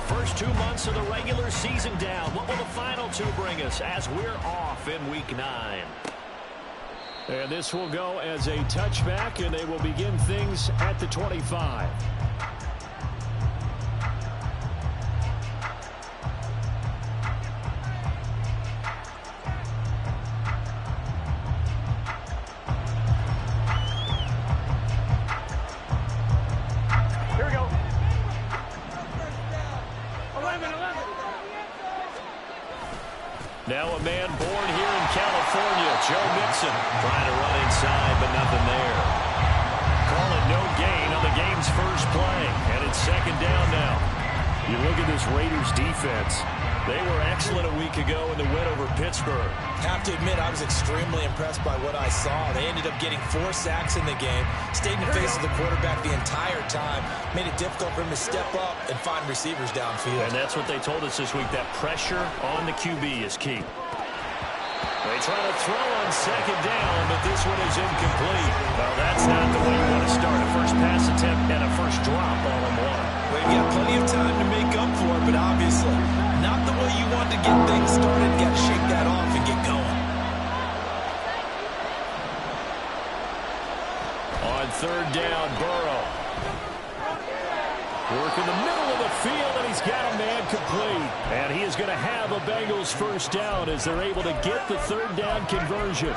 First 2 months of the regular season down. What will the final two bring us as we're off in Week 9? And this will go as a touchback, and they will begin things at the 25. Now a man born here in California, Joe Mixon, trying to run inside, but nothing there. Call it no gain on the game's first play, and it's second down now. You look at this Raiders defense. They were excellent a week ago in the win over Pittsburgh. Have to admit, I was extremely impressed by what I saw. They ended up getting 4 sacks in the game, stayed in the face of the quarterback the entire time, made it difficult for him to step up and find receivers downfield. And that's what they told us this week, that pressure on the QB is key. They try to throw on second down, but this one is incomplete. Well, that's not the way you want to start a first pass attempt and a first drop all in one. Well, you got plenty of time to make up for it, but obviously not the way you want to get things started. You got to shake that off and get going. On third down, Burrow. Work in the middle of the field, and he's got a man complete. And he is going to have a Bengals first down as they're able to get the third down conversion.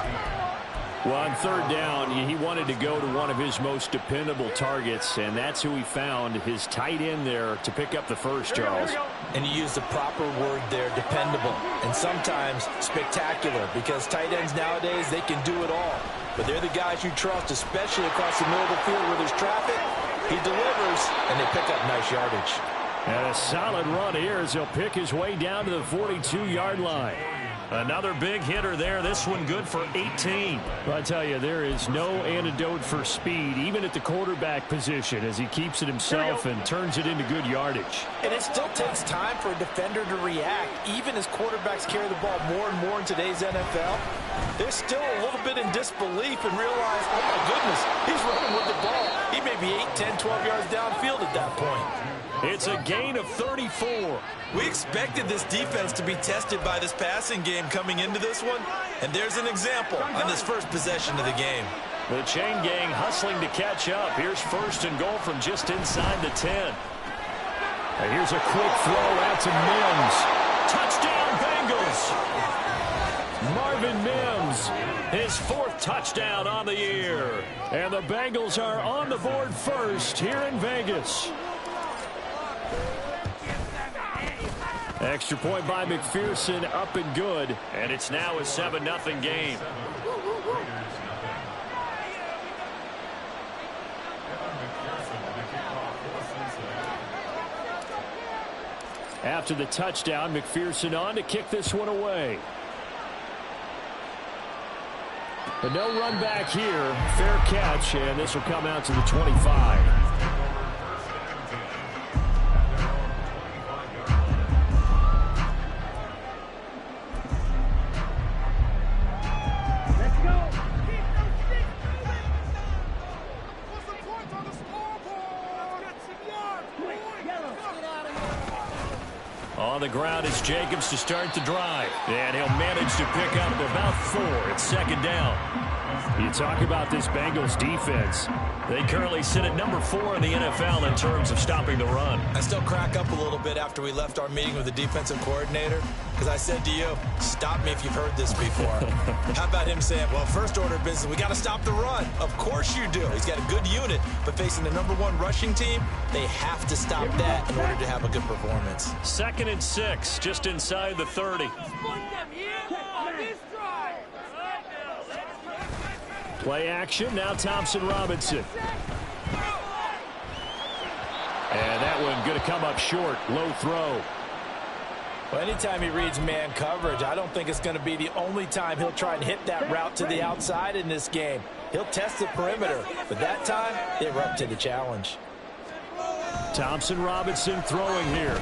Well, on third down, he wanted to go to one of his most dependable targets, and that's who he found, his tight end there, to pick up the first, Charles. And you used the proper word there, dependable, and sometimes spectacular, because tight ends nowadays, they can do it all. But they're the guys you trust, especially across the middle of the field where there's traffic. He delivers, and they pick up nice yardage. And a solid run here as he'll pick his way down to the 42-yard line. Another big hitter there. This one good for 18. I tell you, there is no antidote for speed, even at the quarterback position, as he keeps it himself and turns it into good yardage. And it still takes time for a defender to react, even as quarterbacks carry the ball more and more in today's NFL. They're still a little bit in disbelief and realize, oh my goodness, he's running with the ball. He may be 8, 10, 12 yards downfield at that point. It's a gain of 34. We expected this defense to be tested by this passing game coming into this one, and there's an example on this first possession of the game. The chain gang hustling to catch up. Here's first and goal from just inside the 10. And here's a quick throw out to Mims. Touchdown, Bengals! Marvin Mims, his 4th touchdown on the year. And the Bengals are on the board first here in Vegas. Extra point by McPherson, up and good. And it's now a 7-0 game. After the touchdown, McPherson on to kick this one away. But no run back here. Fair catch, and this will come out to the 25. On the ground is Jacobs to start the drive. And he'll manage to pick up about 4. It's second down. You talk about this Bengals defense. They currently sit at number 4 in the NFL in terms of stopping the run. I still crack up a little bit after we left our meeting with the defensive coordinator, because I said to you, stop me if you've heard this before. How about him saying, well, first order of business, we got to stop the run. Of course you do. He's got a good unit, but facing the number 1 rushing team, they have to stop that in order to have a good performance. 2nd and 6, just inside the 30. Play action, now Thompson Robinson. And that one going to come up short, low throw. Well, anytime he reads man coverage, I don't think it's going to be the only time he'll try and hit that route to the outside in this game. He'll test the perimeter, but that time, they were up to the challenge. Thompson Robinson throwing here.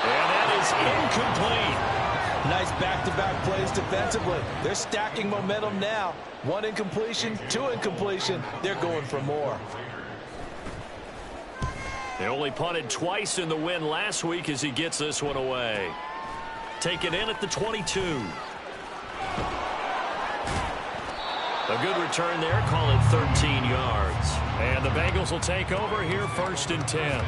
And that is incomplete. Nice back-to-back plays defensively. They're stacking momentum now. 1 incompletion, 2 incompletion. They're going for more. They only punted twice in the win last week as he gets this one away. Taken in at the 22. A good return there, call it 13 yards. And the Bengals will take over here, 1st and 10.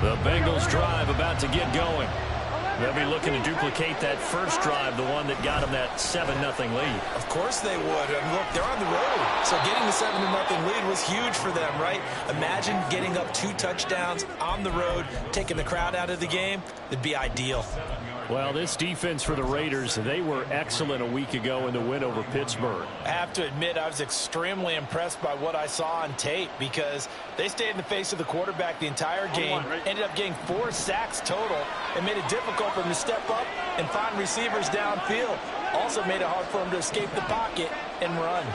The Bengals drive about to get going. They'll be looking to duplicate that first drive, the one that got them that 7-0 lead. Of course they would. And look, they're on the road. So getting the 7-0 lead was huge for them, right? Imagine getting up 2 touchdowns on the road, taking the crowd out of the game. It'd be ideal. Well, this defense for the Raiders, they were excellent a week ago in the win over Pittsburgh. I have to admit, I was extremely impressed by what I saw on tape because they stayed in the face of the quarterback the entire game, ended up getting 4 sacks total, and made it difficult for him to step up and find receivers downfield. Also made it hard for him to escape the pocket and run.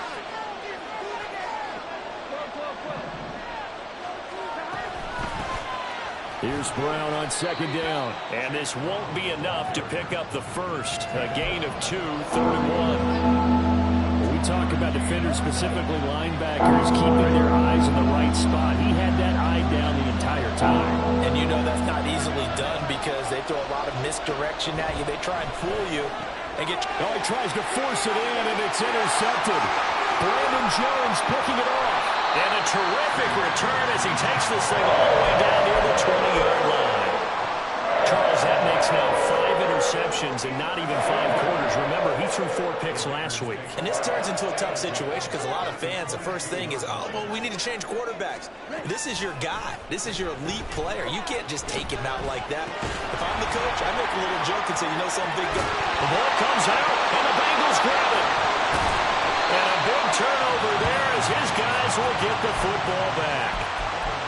Here's Brown on 2nd down. And this won't be enough to pick up the first. A gain of 2, 3rd and 1. When we talk about defenders, specifically linebackers, keeping their eyes in the right spot. He had that eye down the entire time. And you know that's not easily done because they throw a lot of misdirection at you. They try and fool you. And get. Oh, he tries to force it in, and it's intercepted. Brandon Jones picking it off. And a terrific return as he takes this thing all the way down near the 20-yard line. Charles, that makes now 5 interceptions and not even 5 quarters. Remember, he threw 4 picks last week. And this turns into a tough situation because a lot of fans, the first thing is, oh, well, we need to change quarterbacks. This is your guy. This is your elite player. You can't just take him out like that. If I'm the coach, I make a little joke and say, you know something, big guy. The ball comes out, and the Bengals grab it. And a big turnover there as his guys will get the football back.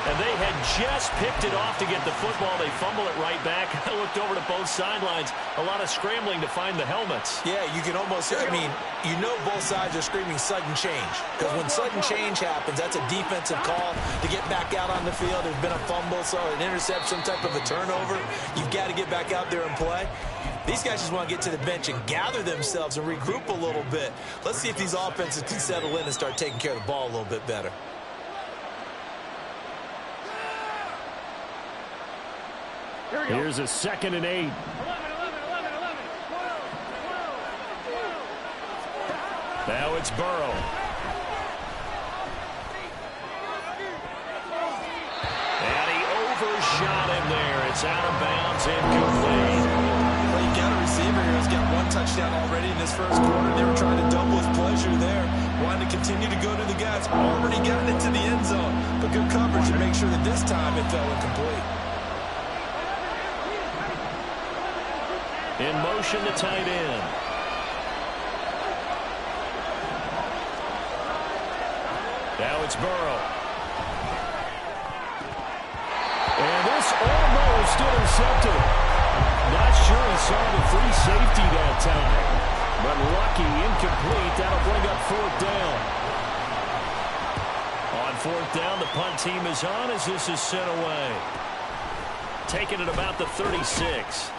And they had just picked it off to get the football. They fumble it right back. I looked over to both sidelines. A lot of scrambling to find the helmets. Yeah, you can almost, I mean, you know both sides are screaming sudden change. Because when sudden change happens, that's a defensive call to get back out on the field. There's been a fumble, so an interception, some type of a turnover. You've got to get back out there and play. These guys just want to get to the bench and gather themselves and regroup a little bit. Let's see if these offenses can settle in and start taking care of the ball a little bit better. Here's a 2nd and 8. Now it's Burrow. And he overshot him there. It's out of bounds, incomplete. Well, you got a receiver here who's got 1 touchdown already in this first quarter. They were trying to double his pleasure there. Wanted to continue to go to the guys. Already gotten into the end zone. But good coverage to make sure that this time it fell incomplete. In motion, the tight end. Now it's Burrow. And this almost intercepted. Not sure he saw the free safety that time. But lucky, incomplete. That'll bring up 4th down. On 4th down, the punt team is on as this is sent away. Taking it about the 36.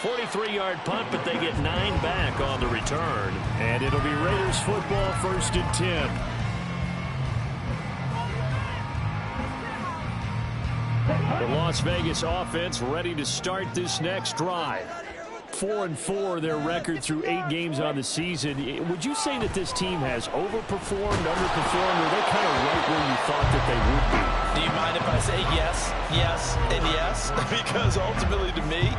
43-yard punt, but they get 9 back on the return. And it'll be Raiders football, 1st and 10. The Las Vegas offense ready to start this next drive. 4-4 their record through 8 games on the season. Would you say that this team has overperformed, underperformed, or are they kind of right where you thought that they would be? Do you mind if I say yes, yes, and yes? Because ultimately to me,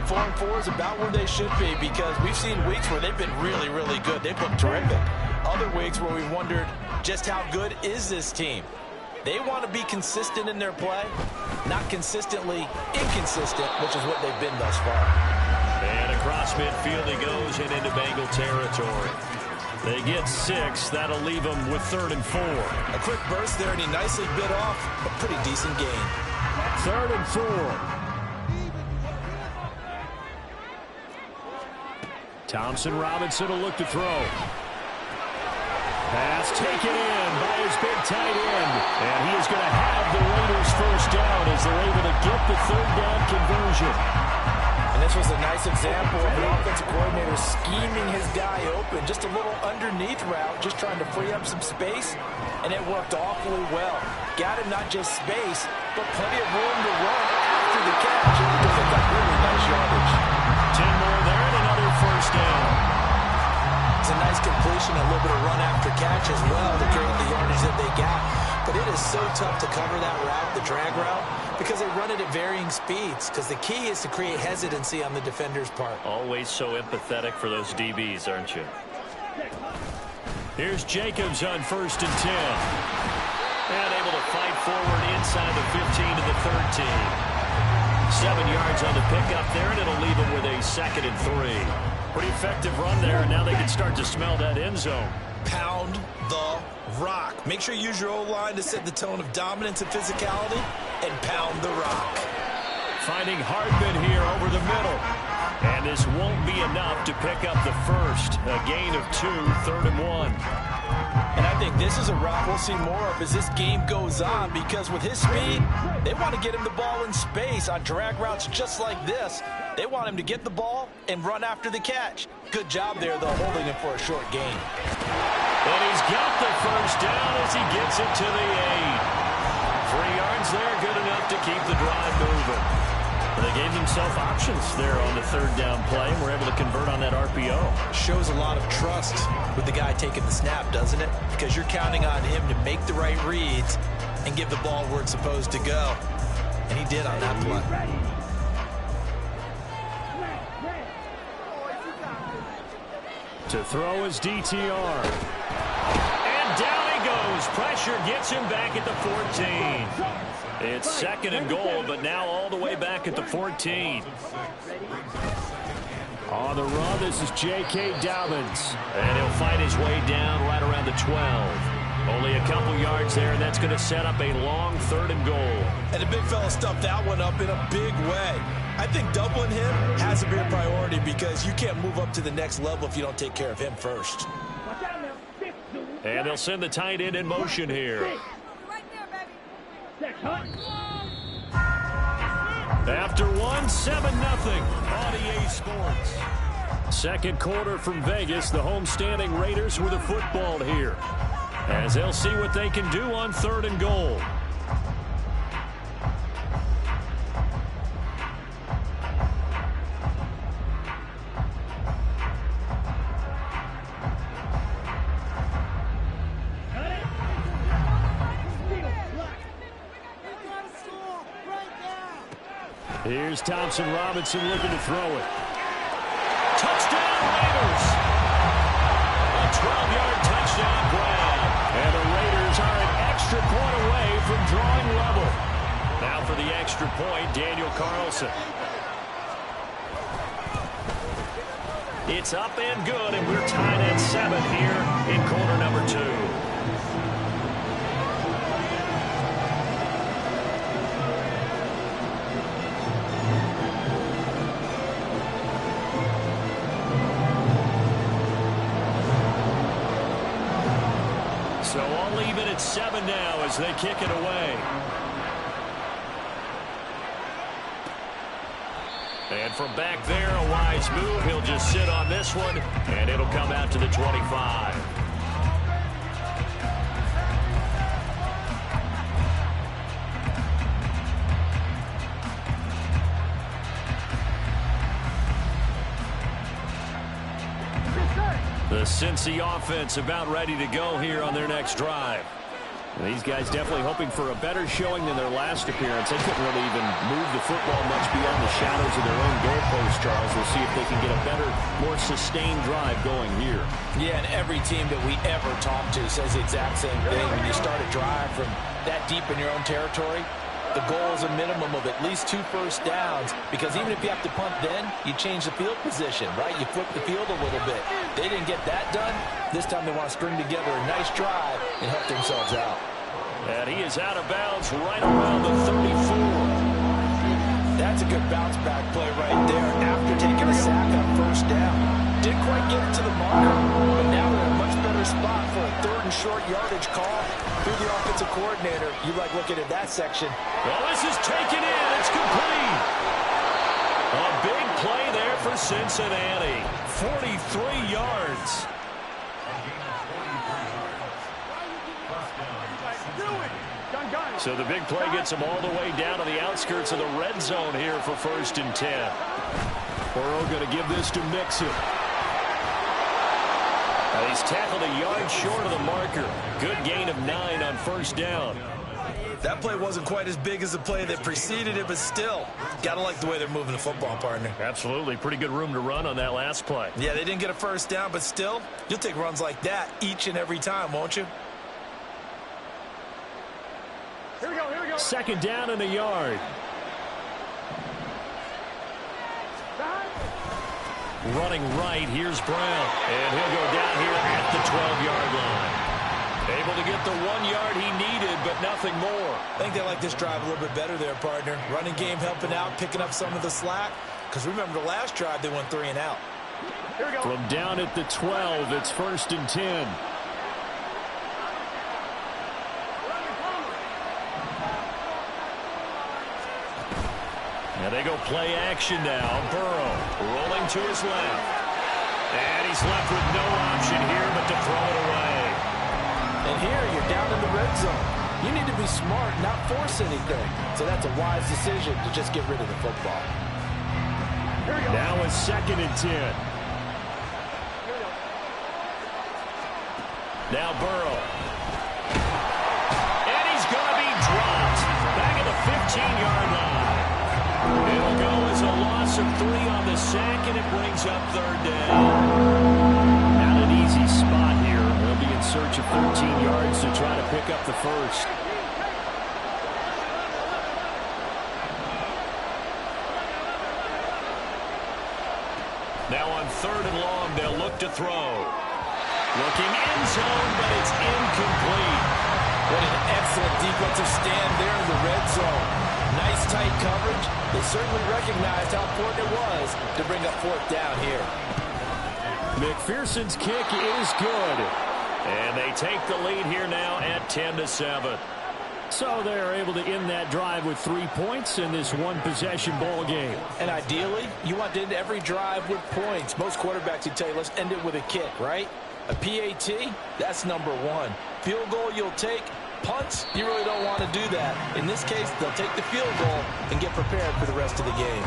4-4 is about where they should be because we've seen weeks where they've been really, really good. They've looked terrific. Other weeks where we wondered just how good is this team. They want to be consistent in their play, not consistently inconsistent, which is what they've been thus far. And across midfield he goes and into Bengal territory. They get 6. That'll leave them with 3rd and 4. A quick burst there, and he nicely bit off a pretty decent gain. 3rd and 4. Thompson Robinson will look to throw. Pass taken in by his big tight end. And he is going to have the Raiders first down as they're able to get the 3rd down conversion. And this was a nice example of an offensive coordinator scheming his guy open. Just a little underneath route, just trying to free up some space. And it worked awfully well. Got him not just space, but plenty of room to run after the catch. And he got really nice yardage. 10 more there and another first down. It's a nice completion, a little bit of run after catch as well to create the yardage that they got. But it is so tough to cover that route, the drag route, because they run it at varying speeds. Because the key is to create hesitancy on the defender's part. Always so empathetic for those DBs, aren't you? Here's Jacobs on 1st and 10. And able to fight forward inside the 15 to the 13. 7 yards on the pickup there, and it'll leave him with a 2nd and 3. Pretty effective run there, and now they can start to smell that end zone. Pound the rock. Make sure you use your O-line to set the tone of dominance and physicality, and pound the rock. Finding Hardman here over the middle. And this won't be enough to pick up the first. A gain of 2, 3rd and 1. And I think this is a route we'll see more of as this game goes on, because with his speed, they want to get him the ball in space on drag routes just like this. They want him to get the ball and run after the catch. Good job there, though, holding him for a short gain. And he's got the first down as he gets it to the 8. 3 yards there, good enough to keep the drive moving. They gave themselves options there on the 3rd down play, and were able to convert on that RPO. Shows a lot of trust with the guy taking the snap, doesn't it? Because you're counting on him to make the right reads and give the ball where it's supposed to go. And he did on that play. To throw is DTR. And down he goes. Pressure gets him back at the 14. It's 2nd and goal, but now all the way back at the 14. On the run, this is J.K. Dobbins. And he'll fight his way down right around the 12. Only a couple yards there, and that's going to set up a long 3rd and goal. And the big fella stuffed that one up in a big way. I think doubling him has to be a priority, because you can't move up to the next level if you don't take care of him first. And they'll send the tight end in motion here. After 1, 7-0 on EA Sports. Second quarter from Vegas. The homestanding Raiders with a football here, as they'll see what they can do on 3rd and goal. Here's Thompson Robinson looking to throw it. Touchdown, Raiders! A 12-yard touchdown grab. And the Raiders are an extra point away from drawing level. Now for the extra point, Daniel Carlson. It's up and good, and we're tied at 7 here in quarter number 2. So I'll leave it at 7 now as they kick it away. And from back there, a wise move. He'll just sit on this one, and it'll come out to the 25. The Cincy offense about ready to go here on their next drive. These guys definitely hoping for a better showing than their last appearance. They couldn't really even move the football much beyond the shadows of their own goalpost, Charles. We'll see if they can get a better, more sustained drive going here. Yeah, and every team that we ever talk to says the exact same thing. When you start a drive from that deep in your own territory, the goal is a minimum of at least 2 first downs, because even if you have to punt then, you change the field position, right? You flip the field a little bit. They didn't get that done. This time they want to string together a nice drive and help themselves out. And he is out of bounds right around the 34. That's a good bounce-back play right there after taking a sack on first down. Didn't quite get it to the marker, but now they're in a much better spot for a third and short yardage call. Through the offensive coordinator, you like looking at that section. Well, this is taken in. It's complete. A big play there for Cincinnati. 43 yards. So the big play gets him all the way down to the outskirts of the red zone here for 1st and 10. Burrow going to give this to Mixon. He's tackled a yard short of the marker. Good gain of 9 on 1st down. That play wasn't quite as big as the play that preceded it, but still, gotta like the way they're moving the football, partner. Absolutely. Pretty good room to run on that last play. Yeah, they didn't get a 1st down, but still, you'll take runs like that each and every time, won't you? Here we go, here we go. 2nd down in the yard. Running right, here's Brown. And he'll go down here at the 12-yard line. Able to get the 1 yard he needed, but nothing more. I think they like this drive a little bit better there, partner. Running game helping out, picking up some of the slack. Because remember, the last drive, they went 3 and out. Here we go. From down at the 12, it's 1st and 10. Now they go play action now. Burrow rolling to his left. And he's left with no option here but to throw it away. And here you're down in the red zone. You need to be smart, not force anything. So that's a wise decision to just get rid of the football. Now it's 2nd and 10. Now Burrow. And he's going to be dropped. Back at the 15-yard line. It'll go as a loss of 3 on the sack, and it brings up 3rd down. Not an easy spot here. They'll be in search of 13 yards to try to pick up the 1st. Now on 3rd and long, they'll look to throw. Looking end zone, but it's incomplete. What an excellent defensive stand there in the red zone. Nice tight coverage. They certainly recognized how important it was to bring up 4th down here. McPherson's kick is good. And they take the lead here now at 10-7. So they're able to end that drive with 3 points in this one-possession ball game. And ideally, you want to end every drive with points. Most quarterbacks would tell you, let's end it with a kick, right? A PAT, that's number 1. Field goal you'll take. Punts, you really don't want to do that. In this case, they'll take the field goal and get prepared for the rest of the game.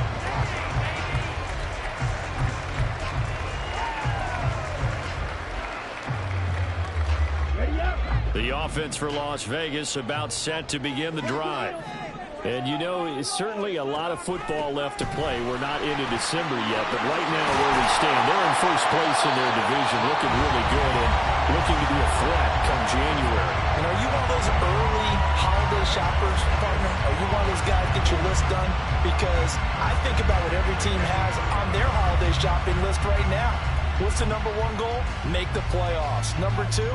The offense for Las Vegas about set to begin the drive. And, you know, it's certainly a lot of football left to play. We're not into December yet, but right now where we stand, they're in first place in their division, looking really good and looking to be a threat come January. And are you one of those early holiday shoppers, partner? Are you one of those guys get your list done? Because I think about what every team has on their holiday shopping list right now. What's the number 1 goal? Make the playoffs. Number 2,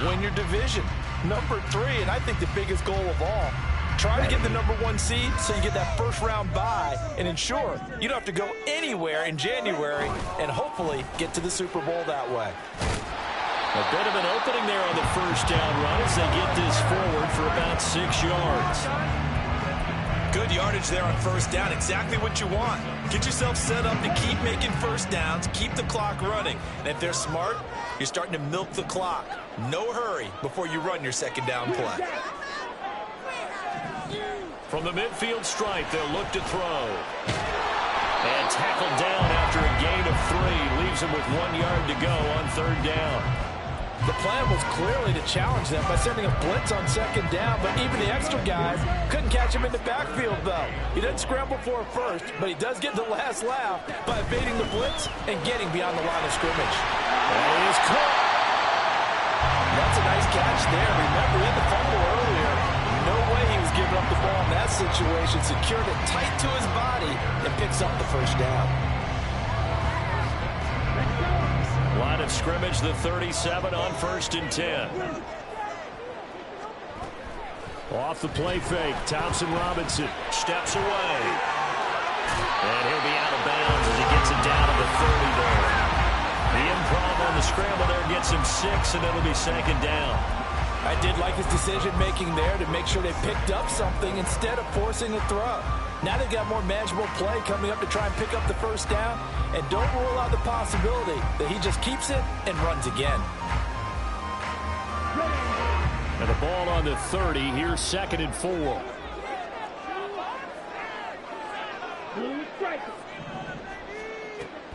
win your division. Number 3, and I think the biggest goal of all, try to get the number 1 seed so you get that first-round bye and ensure you don't have to go anywhere in January and hopefully get to the Super Bowl that way. A bit of an opening there on the 1st down run as they get this forward for about 6 yards. Good yardage there on 1st down. Exactly what you want. Get yourself set up to keep making 1st downs, keep the clock running. And if they're smart, you're starting to milk the clock. No hurry before you run your 2nd down play. From the midfield stripe, they'll look to throw. And tackled down after a gain of 3. Leaves him with 1 yard to go on 3rd down. The plan was clearly to challenge them by sending a blitz on 2nd down, but even the extra guys couldn't catch him in the backfield, though. He doesn't scramble for a first, but he does get the last laugh by evading the blitz and getting beyond the line of scrimmage. And he is caught. That's a nice catch there. Remember, he had the fumble earlier. No way he was giving up the ball in that situation. Secured it tight to his body and picks up the 1st down. Line of scrimmage, the 37 on 1st and 10. Off the play fake, Thompson Robinson steps away. And he'll be out of bounds as he gets it down to the 30 there. The improv on the scramble there gets him 6, and it'll be 2nd down. I did like his decision-making there to make sure they picked up something instead of forcing a throw. Now they've got more manageable play coming up to try and pick up the 1st down. And don't rule out the possibility that he just keeps it and runs again. And the ball on the 30. Here's 2nd and 4.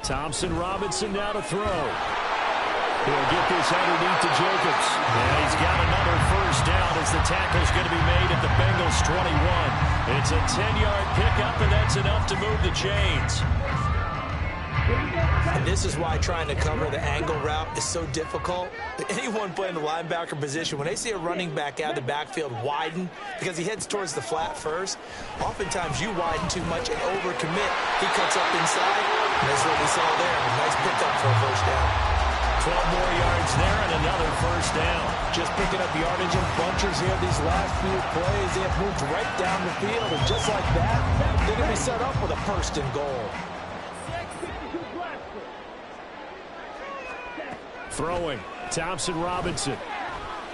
Thompson Robinson now to throw. He'll get this underneath to Jacobs. And he's got another 1st down as the tackle's going to be made at the Bengals 21. It's a 10-yard pickup, and that's enough to move the chains. And this is why trying to cover the angle route is so difficult. Anyone playing the linebacker position, when they see a running back out of the backfield widen because he heads towards the flat first, oftentimes you widen too much and overcommit. He cuts up inside, and that's what we saw there. A nice pickup for a 1st down. 12 more yards there and another 1st down. Just picking up yardage in bunches here these last few plays. They have moved right down the field, and just like that, they're going to be set up with a 1st and goal. Throwing, Thompson Robinson.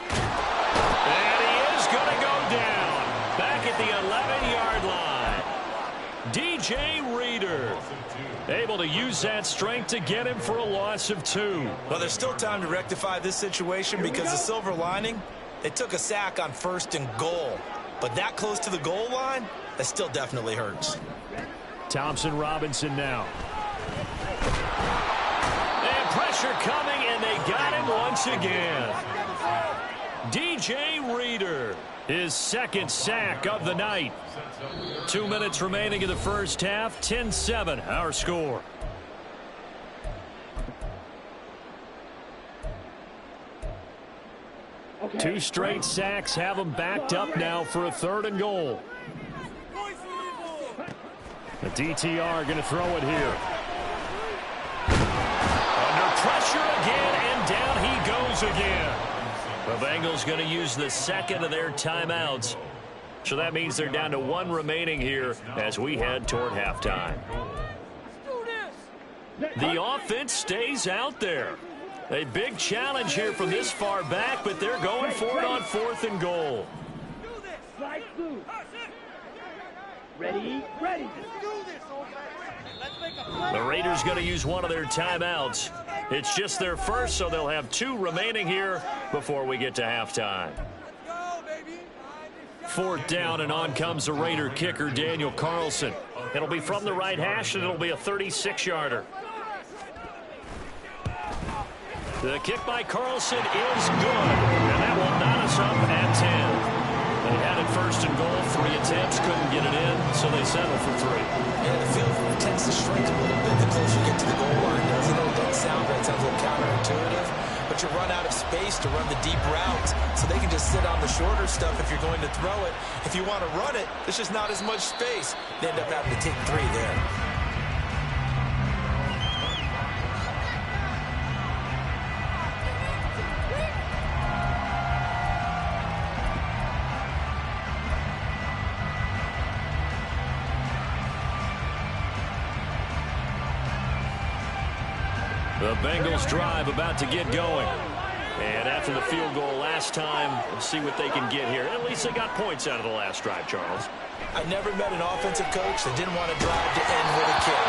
And he is going to go down. Back at the 11-yard line. DJ Reader able to use that strength to get him for a loss of 2. Well, there's still time to rectify this situation because the silver lining, they took a sack on 1st and goal. But that close to the goal line, that still definitely hurts. Thompson Robinson now. And pressure coming, and they got him once again. DJ Reader, his 2nd sack of the night. 2 minutes remaining in the 1st half. 10-7, our score. Okay. 2 straight sacks have them backed up now for a 3rd and goal. The DTR going to throw it here. Under pressure again, and down he goes again. The Bengals going to use the 2nd of their timeouts. So that means they're down to 1 remaining here as we head toward halftime. The offense stays out there. A big challenge here from this far back, but they're going for it on 4th and goal. Ready? The Raiders going to use 1 of their timeouts. It's just their 1st, so they'll have 2 remaining here before we get to halftime. 4th down, and on comes the Raider kicker, Daniel Carlson. It'll be from the right hash, and it'll be a 36-yarder. The kick by Carlson is good, and that will knot us up at 10. They had it 1st and goal, 3 attempts, couldn't get it in, so they settle for 3. Yeah, the field tends to shrink a little bit the closer you get to the goal line, doesn't it? It doesn't sound right. It sounds a little counterintuitive. But you run out of space to run the deep routes, so they can just sit on the shorter stuff if you're going to throw it. If you want to run it, there's just not as much space. They end up having to take 3 there. The Bengals drive about to get going. And after the field goal last time, we'll see what they can get here. At least they got points out of the last drive, Charles. I never met an offensive coach that didn't want to drive to end with a kick.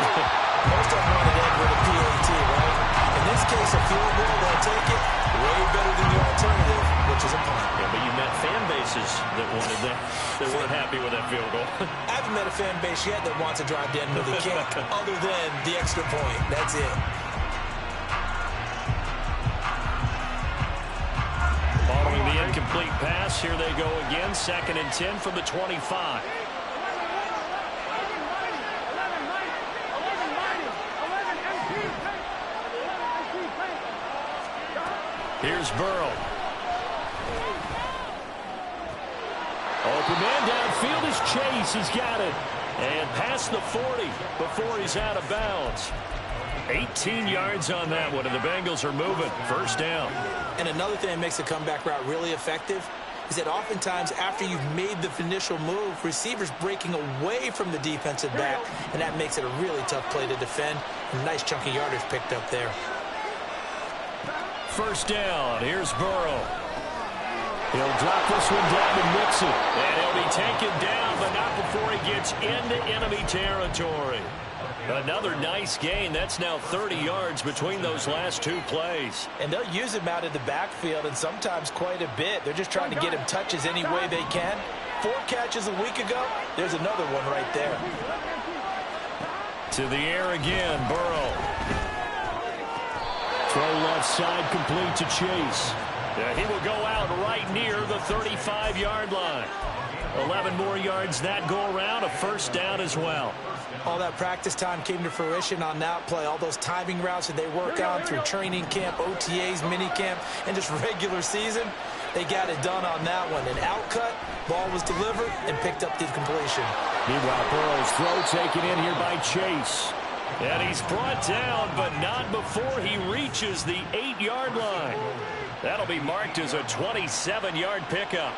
Most of them want to end with a PAT, right? In this case, a field goal, they'll take it way better than the alternative, which is a punt. Yeah, but you've met fan bases that wanted that. They weren't happy with that field goal. I haven't met a fan base yet that wants to drive to end with a kick other than the extra point. That's it. Following the incomplete pass, here they go again. 2nd and 10 from the 25. Here's Burrow. Open man downfield is Chase. He's got it. And past the 40 before he's out of bounds. 18 yards on that one, and the Bengals are moving. First down. And another thing that makes the comeback route really effective is that oftentimes after you've made the initial move, receivers breaking away from the defensive back, and that makes it a really tough play to defend. A nice chunk of yardage picked up there. First down. Here's Burrow. He'll drop this one down to Mixon. And he'll be taken down, but not before he gets into enemy territory. Another nice gain. That's now 30 yards between those last two plays. And they'll use him out of the backfield, and sometimes quite a bit. They're just trying to get him touches any way they can. 4 catches a week ago. There's another one right there. To the air again, Burrow. Throw left side, complete to Chase. He will go out right near the 35-yard line. 11 more yards that go around, a first down as well. All that practice time came to fruition on that play. All those timing routes that they work on through training camp, OTAs, minicamp, and just regular season, they got it done on that one. An outcut, ball was delivered, and picked up the completion. Meanwhile, Burrow's throw taken in here by Chase. And he's brought down, but not before he reaches the 8-yard line. That'll be marked as a 27-yard pickup.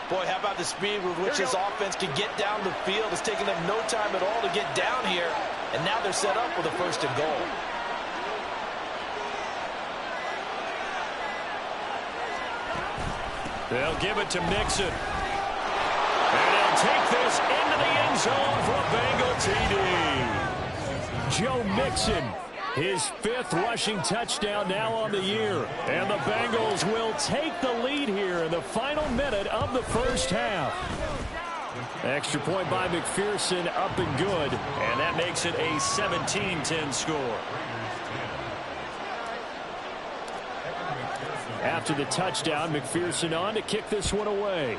Boy, how about the speed with which this offense can get down the field? It's taken them no time at all to get down here. And now they're set up with a first and goal. They'll give it to Mixon. And he'll take this into the end zone for a Bengal TD. Joe Mixon, his 5th rushing touchdown now on the year. And the Bengals will take the lead here in the final minute of the first half. Extra point by McPherson, up and good. And that makes it a 17-10 score. After the touchdown, McPherson on to kick this one away.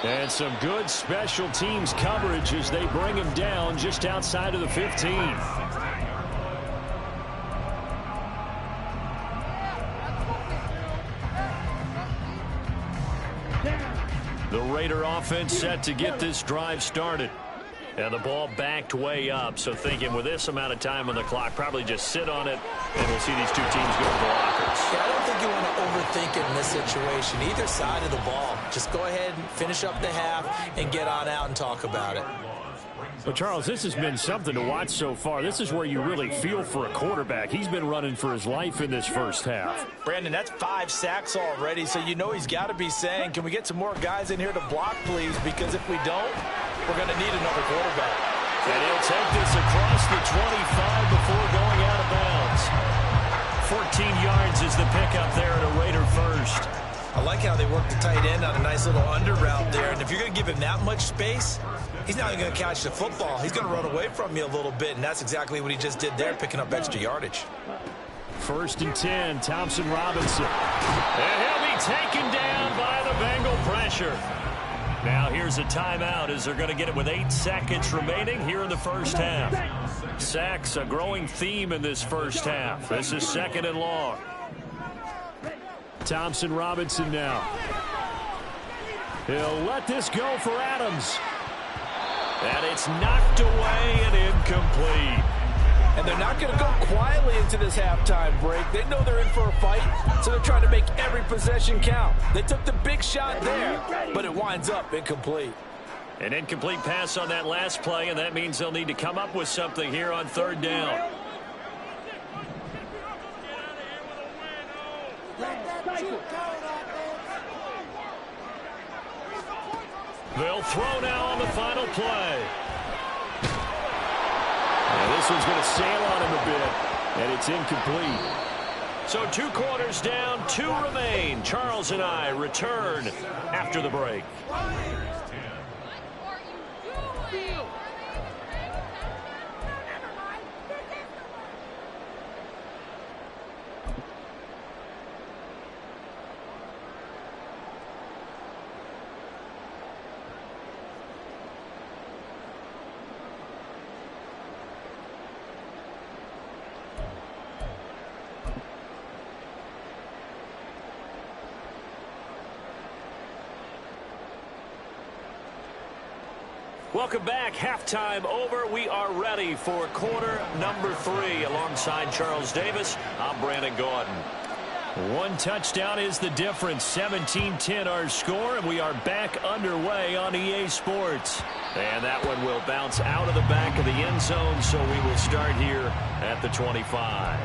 And some good special teams coverage as they bring him down just outside of the 15. The Raider offense set to get this drive started. And the ball backed way up, so thinking with this amount of time on the clock, probably just sit on it, and we'll see these two teams go to the lockers. Yeah, I don't think you want to overthink it in this situation. Either side of the ball. Just go ahead and finish up the half and get on out and talk about it. Well, Charles, this has been something to watch so far. This is where you really feel for a quarterback. He's been running for his life in this first half. Brandon, that's 5 sacks already, so you know he's got to be saying, can we get some more guys in here to block, please? Because if we don't, we're going to need another quarterback. And he'll take this across the 25 before going out of bounds. 14 yards is the pickup there at a Raider first. I like how they work the tight end on a nice little under route there. And if you're going to give him that much space, he's not going to catch the football. He's going to run away from you a little bit, and that's exactly what he just did there, picking up extra yardage. First and 10, Thompson Robinson. And he'll be taken down by the Bengal pressure. Now here's a timeout as they're going to get it with 8 seconds remaining here in the first half. Sacks, a growing theme in this first half. This is 2nd and long. Thompson Robinson now. He'll let this go for Adams. And it's knocked away and incomplete. And they're not going to go quietly into this halftime break. They know they're in for a fight, so they're trying to make every possession count. They took the big shot there, but it winds up incomplete. An incomplete pass on that last play, and that means they'll need to come up with something here on 3rd down. They'll throw now on the final play. And this one's going to sail on him a bit, and it's incomplete. So 2 quarters down, 2 remain. Charles and I return after the break. Welcome back. Halftime over. We are ready for quarter number 3. Alongside Charles Davis, I'm Brandon Gordon. One touchdown is the difference. 17-10 our score, and we are back underway on EA Sports. And that one will bounce out of the back of the end zone, so we will start here at the 25.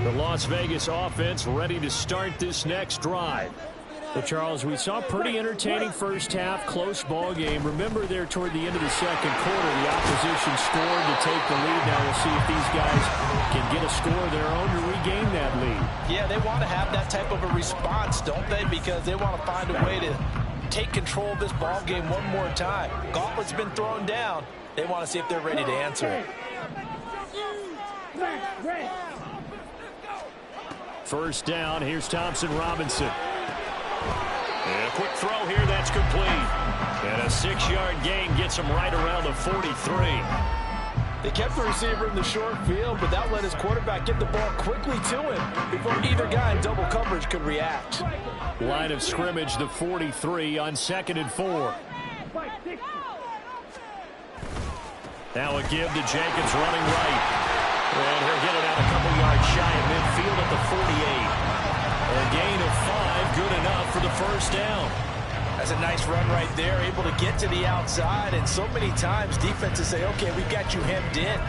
The Las Vegas offense ready to start this next drive. Well, Charles, we saw a pretty entertaining first half, close ball game. Remember there toward the end of the second quarter, the opposition scored to take the lead. Now we'll see if these guys can get a score of their own to regain that lead. Yeah, they want to have that type of a response, don't they? Because they want to find a way to take control of this ball game one more time. Gauntlet's been thrown down. They want to see if they're ready to answer it. First down, here's Thompson Robinson. And a quick throw here, that's complete. And a 6-yard gain gets him right around the 43. They kept the receiver in the short field, but that let his quarterback get the ball quickly to him before either guy in double coverage could react. Line of scrimmage, the 43 on 2nd and 4. Now a give to Jacobs running right. And he'll get it out a couple yards shy of midfield at the 48. A gain of 5, good enough for the first down. That's a nice run right there, able to get to the outside. And so many times defenses say, okay, we've got you hemmed in.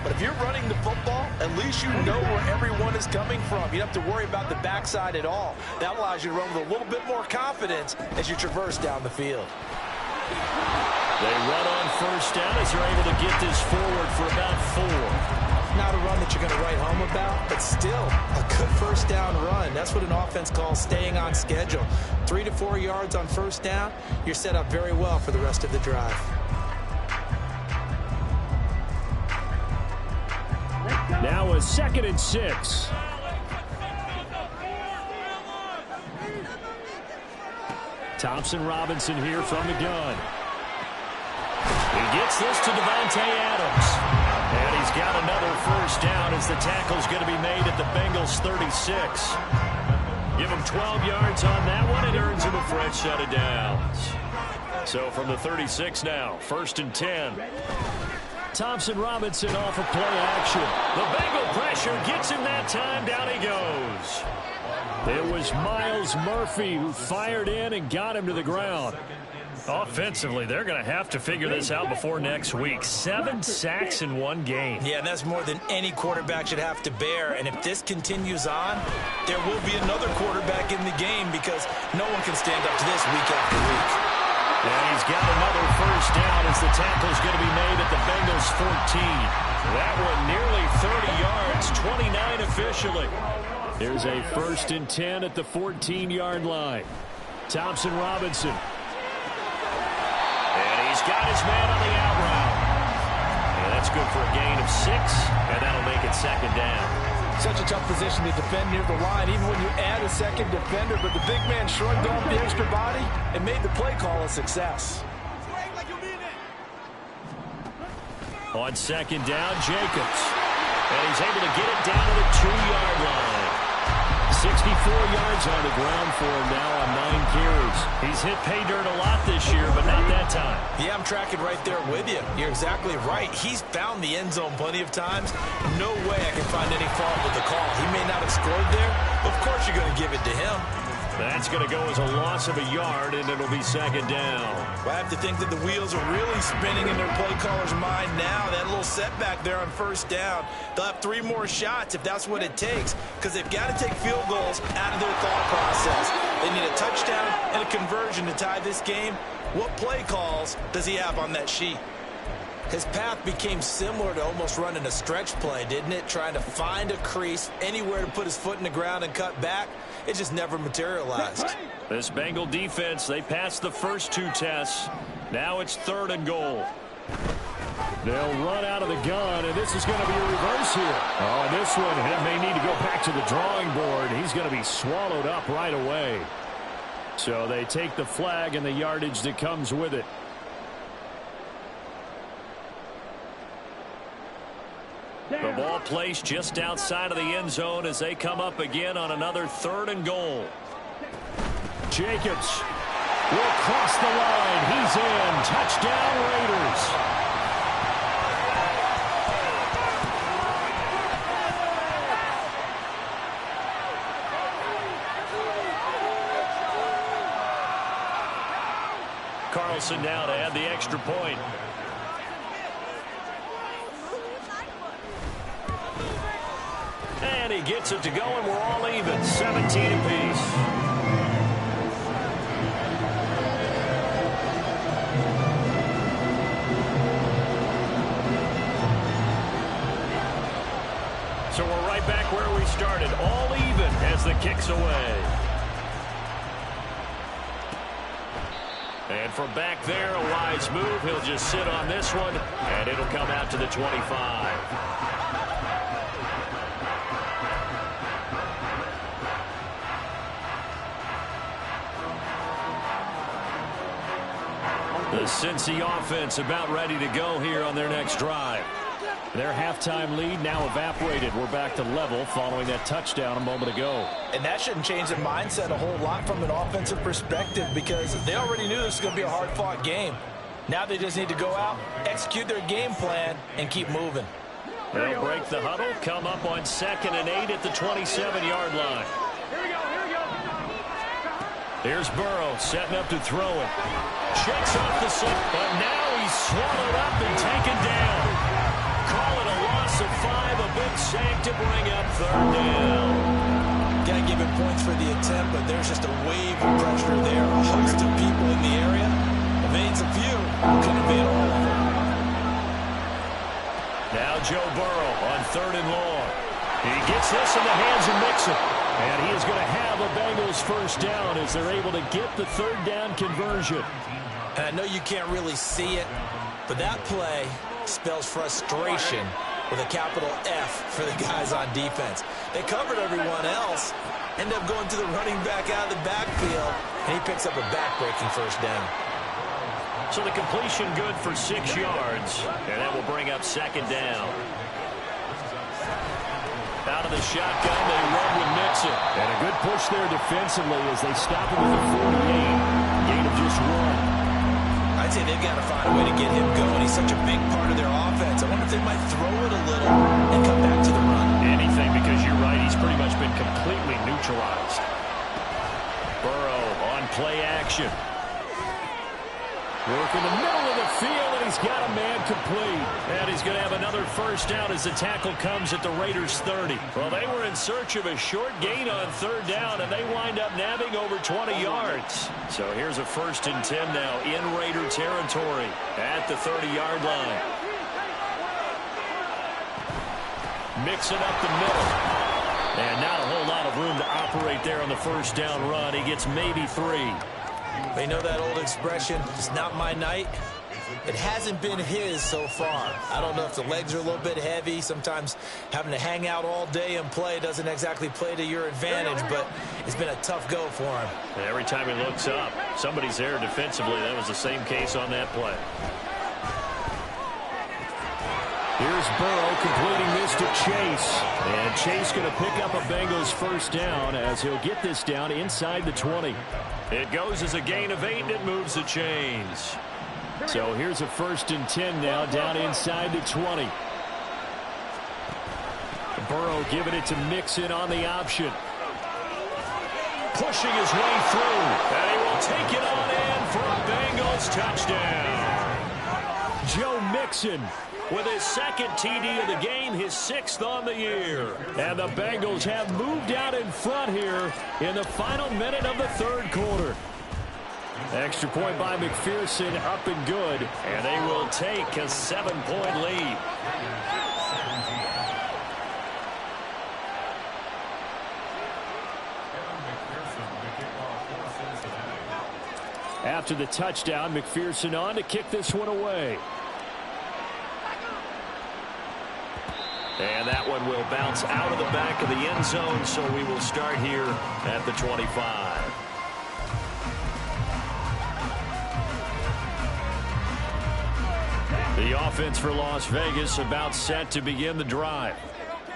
But if you're running the football, at least you know where everyone is coming from. You don't have to worry about the backside at all. That allows you to run with a little bit more confidence as you traverse down the field. They run on first down as they're able to get this forward for about 4. Not a run that you're going to write home about, but still a good first down run. That's what an offense calls staying on schedule. 3 to 4 yards on first down, you're set up very well for the rest of the drive. Now a 2nd and 6. Thompson Robinson here from the gun. He gets this to Devontae Adams. And he's got another first down as the tackle's going to be made at the Bengals 36. Give him 12 yards on that one. It earns him a fresh set of downs. So from the 36 now, 1st and 10. Thompson Robinson off of play action. The Bengal pressure gets him that time. Down he goes. It was Miles Murphy who fired in and got him to the ground. Offensively, they're going to have to figure this out before next week. 7 sacks in one game. Yeah, and that's more than any quarterback should have to bear. And if this continues on, there will be another quarterback in the game because no one can stand up to this week after week. And he's got another first down as the tackle's going to be made at the Bengals 14. That one nearly 30 yards, 29 officially. Here's a 1st and 10 at the 14-yard line. Thompson Robinson. He's got his man on the out route. And that's good for a gain of 6, and that'll make it 2nd down. Such a tough position to defend near the line, even when you add a second defender. But the big man shrugged off the extra body and made the play call a success. On 2nd down, Jacobs. And he's able to get it down to the 2-yard line. 64 yards on the ground for him now on 9 carries. He's hit pay dirt a lot this year, but not that time. Yeah, I'm tracking right there with you. You're exactly right. He's found the end zone plenty of times. No way I can find any fault with the call. He may not have scored there. Of course you're going to give it to him. That's going to go as a loss of a yard, and it'll be 2nd down. Well, I have to think that the wheels are really spinning in their play caller's mind now. That little setback there on first down. They'll have 3 more shots if that's what it takes, because they've got to take field goals out of their thought process. They need a touchdown and a conversion to tie this game. What play calls does he have on that sheet? His path became similar to almost running a stretch play, didn't it? Trying to find a crease, anywhere to put his foot in the ground and cut back. It just never materialized. This Bengal defense, they passed the first 2 tests. Now it's 3rd and goal. They'll run out of the gun, and this is going to be a reverse here. Oh, and this one, he may need to go back to the drawing board. He's going to be swallowed up right away. So they take the flag and the yardage that comes with it. The ball placed just outside of the end zone as they come up again on another 3rd and goal. Jacobs will cross the line. He's in. Touchdown, Raiders. Carlson now to add the extra point. And he gets it to go, and we're all even, 17 apiece. So we're right back where we started, all even as the kick's away. And from back there, a wise move. He'll just sit on this one, and it'll come out to the 25. The Cincy offense about ready to go here on their next drive. Their halftime lead now evaporated. We're back to level following that touchdown a moment ago. And that shouldn't change the mindset a whole lot from an offensive perspective because they already knew this was going to be a hard-fought game. Now they just need to go out, execute their game plan, and keep moving. They'll break the huddle, come up on 2nd and 8 at the 27-yard line. Here's Burrow setting up to throw it. Shakes off the set, but now he's swallowed up and taken down. Call it a loss of 5, a big sack to bring up 3rd down. Got to give him points for the attempt, but there's just a wave of pressure there. A host of people in the area. Evades a few, couldn't evade all of them. Now Joe Burrow on 3rd and long. He gets this in the hands of Mixon. And he is going to have a Bengals first down as they're able to get the 3rd down conversion. And I know you can't really see it, but that play spells frustration with a capital F for the guys on defense. They covered everyone else, end up going to the running back out of the backfield, and he picks up a back-breaking first down. So the completion good for 6 yards, and that will bring up 2nd down. Out of the shotgun, they run with Mixon. And a good push there defensively as they stop him with a 48. Gain of just 1. I'd say they've got to find a way to get him going. He's such a big part of their offense. I wonder if they might throw it a little and come back to the run. Anything, because you're right, he's pretty much been completely neutralized. Burrow on play action. Work in the middle of the field, and he's got a man complete. And he's going to have another first down as the tackle comes at the Raiders' 30. Well, they were in search of a short gain on 3rd down, and they wind up nabbing over 20 yards. So here's a 1st and 10 now in Raider territory at the 30-yard line. Mixing up the middle. And not a whole lot of room to operate there on the first down run. He gets maybe 3. They know that old expression, it's not my night. It hasn't been his so far. I don't know if the legs are a little bit heavy. Sometimes having to hang out all day and play doesn't exactly play to your advantage, but it's been a tough go for him. And every time he looks up, somebody's there defensively. That was the same case on that play. Here's Burrow completing this to Chase. And Chase going to pick up a Bengals first down as he'll get this down inside the 20. It goes as a gain of 8, and it moves the chains. So here's a 1st and 10 now down inside the 20. Burrow giving it to Mixon on the option. Pushing his way through. And he will take it on in for a Bengals touchdown. Joe Mixon with his 2nd TD of the game, his 6th on the year. And the Bengals have moved out in front here in the final minute of the 3rd quarter. Extra point by McPherson, up and good. And they will take a 7-point lead. After the touchdown, McPherson on to kick this one away. And that one will bounce out of the back of the end zone, so we will start here at the 25. The offense for Las Vegas about set to begin the drive.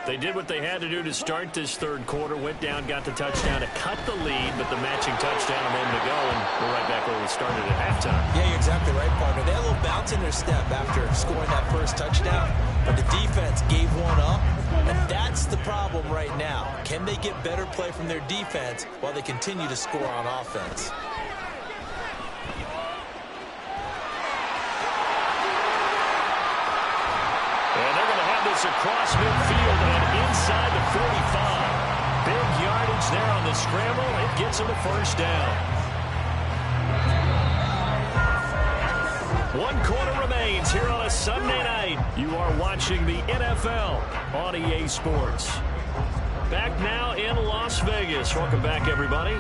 They did what they had to do to start this third quarter, went down, got the touchdown to cut the lead, but the matching touchdown a moment ago, and we're right back where we started at halftime. Yeah, you're exactly right, partner. They had a little bounce in their step after scoring that first touchdown, but the defense gave one up, and that's the problem right now. Can they get better play from their defense while they continue to score on offense? And they're going to have this across midfield and inside the 45. Big yardage there on the scramble. It gets them a first down. 1 quarter remains here on a Sunday night. You are watching the NFL on EA Sports. Back now in Las Vegas. Welcome back, everybody.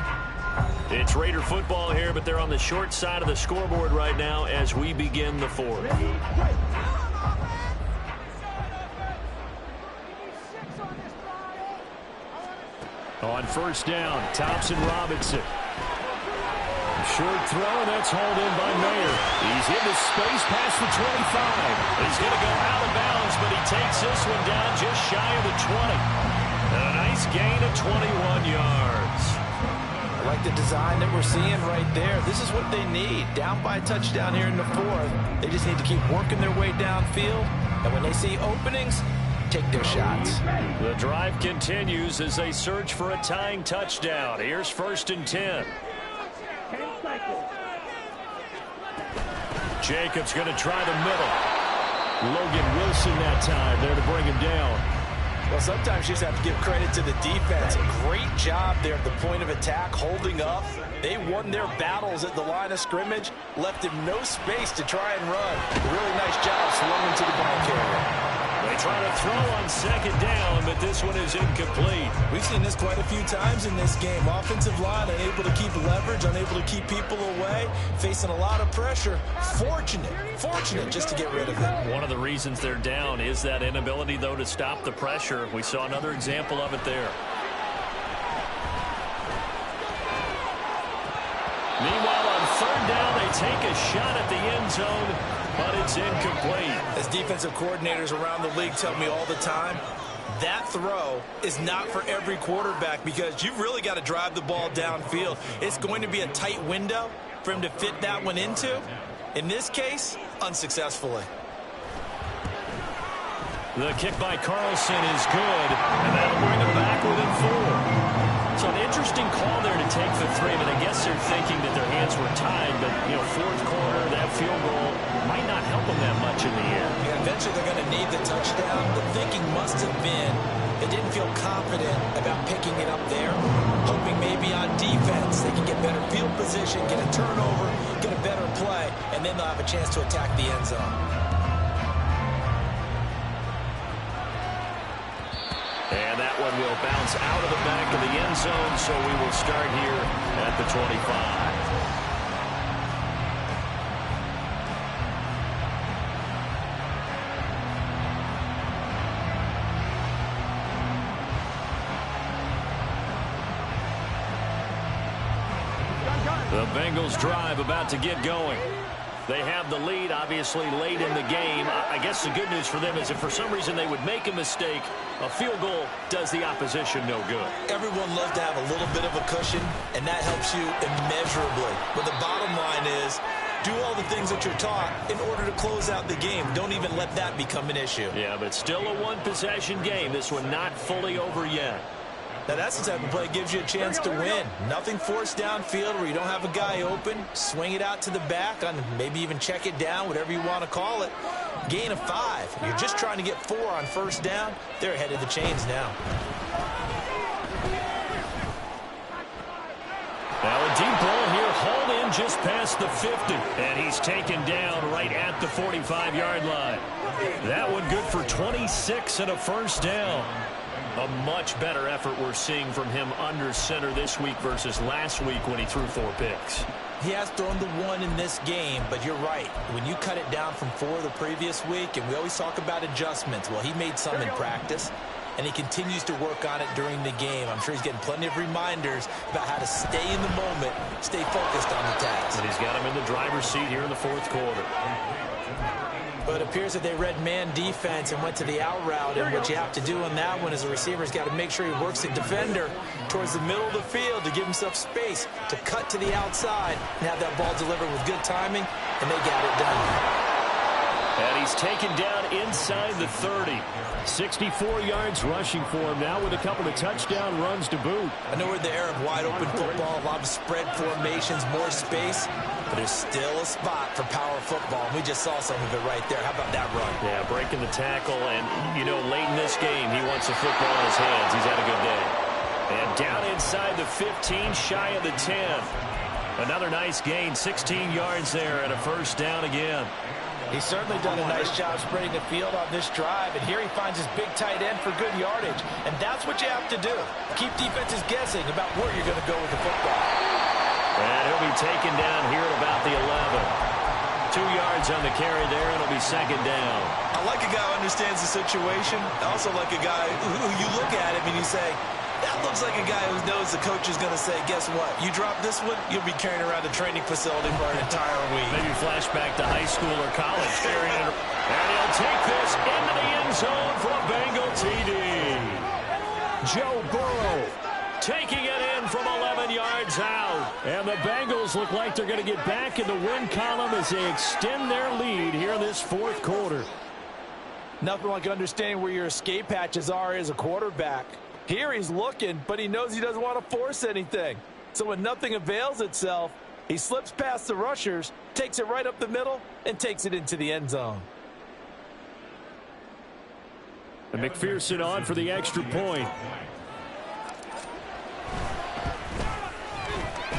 It's Raider football here, but they're on the short side of the scoreboard right now as we begin the fourth. On first down, Thompson-Robinson. Short throw, and that's hauled in by Mayer. He's into space past the 25. He's going to go out of bounds, but he takes this one down just shy of the 20. A nice gain of 21 yards. I like the design that we're seeing right there. This is what they need. Down by a touchdown here in the fourth. They just need to keep working their way downfield. And when they see openings, take their shots. The drive continues as they search for a tying touchdown. Here's 1st and 10. 10 seconds. Jacobs going to try the middle. Logan Wilson that time there to bring him down. Well, sometimes you just have to give credit to the defense. Great job there at the point of attack, holding up. They won their battles at the line of scrimmage, left him no space to try and run. Really nice job swinging to the ball carrier. They try to throw on 2nd down, but this one is incomplete. We've seen this quite a few times in this game. Offensive line unable to keep leverage, unable to keep people away, facing a lot of pressure. Fortunate just to get rid of it. One of the reasons they're down is that inability, though, to stop the pressure. We saw another example of it there. Meanwhile, on 3rd down, they take a shot at the end zone, but it's incomplete. As defensive coordinators around the league tell me all the time, that throw is not for every quarterback because you've really got to drive the ball downfield. It's going to be a tight window for him to fit that one into. In this case, unsuccessfully. The kick by Carlson is good, and that'll bring him back within 4. So an interesting call there to take the 3, but I guess they're thinking that their hands were tied, but, you know, 4th quarter, that field goal might not help them that much in the end. Yeah, eventually they're going to need the touchdown. The thinking must have been they didn't feel confident about picking it up there, hoping maybe on defense they can get better field position, get a turnover, get a better play, and then they'll have a chance to attack the end zone. And that one will bounce out of the back of the end zone, so we will start here at the 25. The Bengals drive about to get going. They have the lead, obviously, late in the game. I guess the good news for them is if for some reason they would make a mistake, a field goal does the opposition no good. Everyone loves to have a little bit of a cushion, and that helps you immeasurably. But the bottom line is, do all the things that you're taught in order to close out the game. Don't even let that become an issue. Yeah, but still a one-possession game. This one not fully over yet. Now, that's the type of play that gives you a chance to win. Nothing forced downfield where you don't have a guy open. Swing it out to the back, on maybe even check it down, whatever you want to call it. Gain of 5. You're just trying to get 4 on 1st down. They're ahead of the chains now. Now a deep ball here, hauled in just past the 50. And he's taken down right at the 45-yard line. That one good for 26 and a 1st down. A much better effort we're seeing from him under center this week versus last week when he threw 4 picks. He has thrown the 1 in this game, but you're right. When you cut it down from 4 the previous week, and we always talk about adjustments, well, he made some in practice. and he continues to work on it during the game. I'm sure he's getting plenty of reminders about how to stay in the moment, stay focused on the task. And he's got him in the driver's seat here in the fourth quarter. But it appears that they read man defense and went to the out route, and what you have to do on that one is a receiver's got to make sure he works the defender towards the middle of the field to give himself space to cut to the outside and have that ball delivered with good timing, and they got it done. And he's taken down inside the 30. 64 yards rushing for him now with a couple of touchdown runs to boot. I know we're in the era of wide-open football, a lot of spread formations, more space, but there's still a spot for power football, and we just saw some of it right there. How about that run? Yeah, breaking the tackle, and, you know, late in this game, he wants the football in his hands. He's had a good day. And down inside the 15, shy of the 10. Another nice gain, 16 yards there, and a first down again. He's certainly done a nice job spreading the field on this drive, and here he finds his big tight end for good yardage. And that's what you have to do. Keep defenses guessing about where you're going to go with the football. And he'll be taken down here at about the 11. 2 yards on the carry there, and it'll be second down. I like a guy who understands the situation. I also like a guy who you look at him and you say, that looks like a guy who knows the coach is going to say, guess what? You drop this one, you'll be carrying around the training facility for an entire week. Maybe flashback to high school or college. Carrying it. And he'll take this into the end zone for a Bengal TD. Joe Burrow taking it in from 11 yards out. And the Bengals look like they're going to get back in the win column as they extend their lead here in this fourth quarter. Nothing like understanding where your escape hatches are as a quarterback. Here he's looking, but he knows he doesn't want to force anything. So when nothing avails itself, he slips past the rushers, takes it right up the middle, and takes it into the end zone. And McPherson on for the extra point.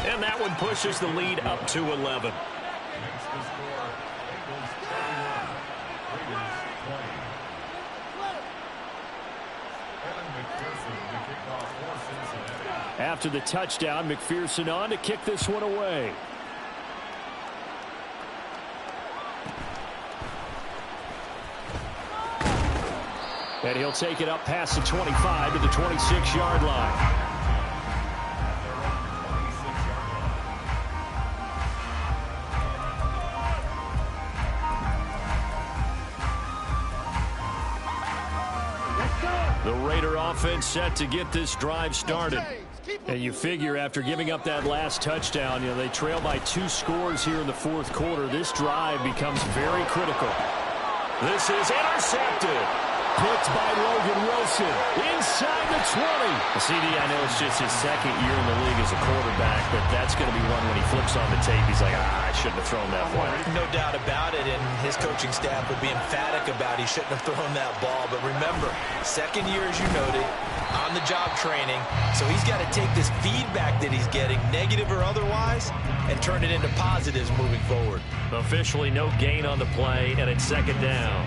And that one pushes the lead up to 11. After the touchdown, McPherson on to kick this one away. And he'll take it up past the 25 to the 26-yard line. The Raider offense set to get this drive started. And you figure after giving up that last touchdown, you know, they trail by 2 scores here in the fourth quarter. This drive becomes very critical. This is intercepted. Picked by Logan Wilson inside the 20. CD, I know it's just his second year in the league as a quarterback, but that's going to be one when he flips on the tape. He's like, I shouldn't have thrown that one. No doubt about it, and his coaching staff would be emphatic about he shouldn't have thrown that ball. But remember, second year, as you noted, on-the-job training, so he's got to take this feedback that he's getting, negative or otherwise, and turn it into positives moving forward. Officially no gain on the play, and it's second down.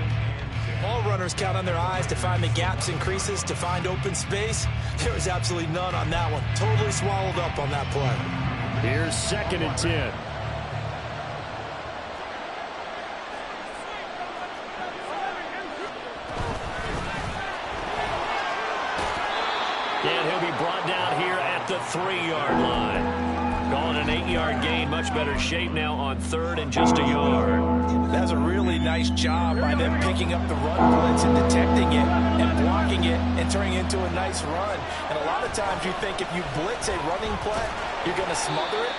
All runners count on their eyes to find the gaps and creases, to find open space. There was absolutely none on that one. Totally swallowed up on that play. Here's 2nd and 10. And he'll be brought down here at the 3-yard line. Calling an 8-yard gain, much better shape now on 3rd and just a yard. That's a really nice job by them picking up the run blitz and detecting it and blocking it and turning it into a nice run. And a lot of times you think if you blitz a running play, you're going to smother it.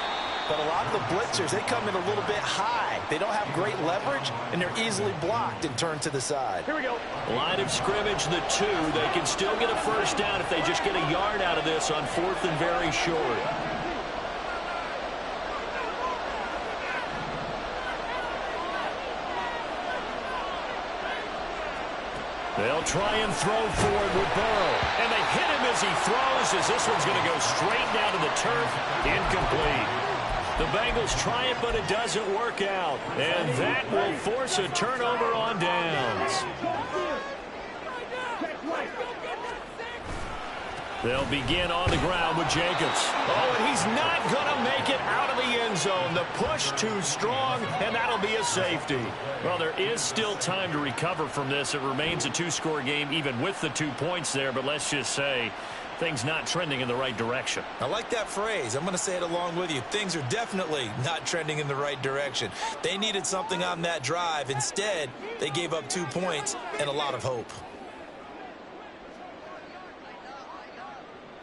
But a lot of the blitzers, they come in a little bit high. They don't have great leverage, and they're easily blocked and turned to the side. Here we go. Line of scrimmage, the 2. They can still get a first down if they just get a yard out of this on 4th and very short. They'll try and throw forward with Burrow. And they hit him as he throws, as this one's going to go straight down to the turf. Incomplete. The Bengals try it, but it doesn't work out. And that will force a turnover on downs. They'll begin on the ground with Jacobs. Oh, and he's not going to make it out of the end zone. The push too strong, and that'll be a safety. Well, there is still time to recover from this. It remains a two-score game even with the 2 points there, but let's just say things not trending in the right direction. I like that phrase. I'm going to say it along with you. Things are definitely not trending in the right direction. They needed something on that drive. Instead, they gave up 2 points and a lot of hope.